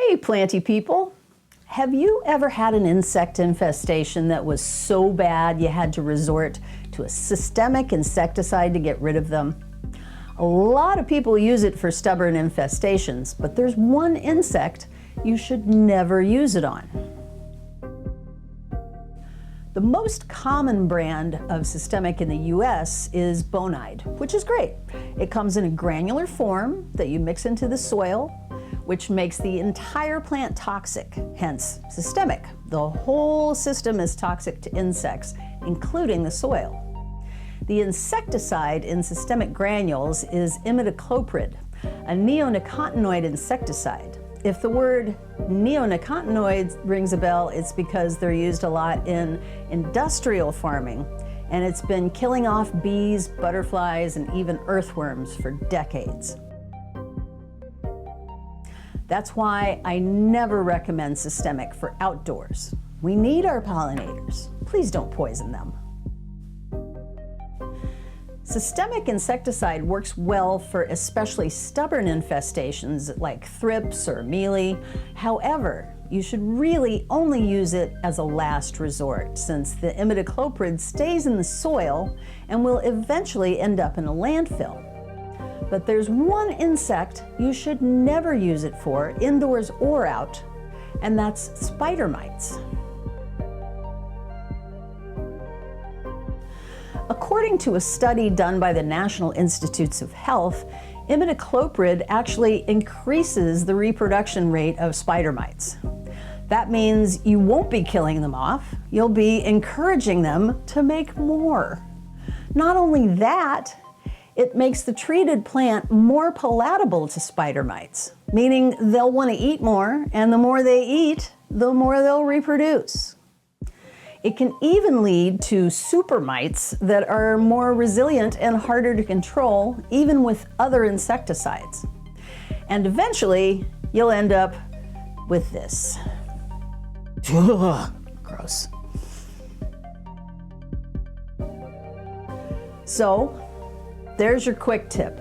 Hey planty people, have you ever had an insect infestation that was so bad you had to resort to a systemic insecticide to get rid of them? A lot of people use it for stubborn infestations, but there's one insect you should never use it on. The most common brand of systemic in the US is Bonide, which is great. It comes in a granular form that you mix into the soil, which makes the entire plant toxic, hence systemic. The whole system is toxic to insects, including the soil. The insecticide in systemic granules is imidacloprid, a neonicotinoid insecticide. If the word neonicotinoids rings a bell, it's because they're used a lot in industrial farming, and it's been killing off bees, butterflies, and even earthworms for decades. That's why I never recommend systemic for outdoors. We need our pollinators. Please don't poison them. Systemic insecticide works well for especially stubborn infestations like thrips or mealy. However, you should really only use it as a last resort, since the imidacloprid stays in the soil and will eventually end up in a landfill. But there's one insect you should never use it for, indoors or out, and that's spider mites. According to a study done by the National Institutes of Health, imidacloprid actually increases the reproduction rate of spider mites. That means you won't be killing them off, you'll be encouraging them to make more. Not only that, it makes the treated plant more palatable to spider mites, meaning they'll want to eat more, and the more they eat, the more they'll reproduce. It can even lead to super mites that are more resilient and harder to control, even with other insecticides. And eventually, you'll end up with this. Ugh, gross. So, there's your quick tip.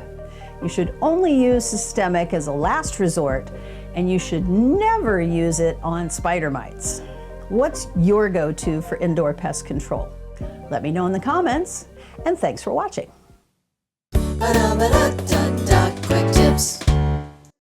You should only use systemic as a last resort, and you should never use it on spider mites. What's your go-to for indoor pest control? Let me know in the comments, and thanks for watching. Quick tips.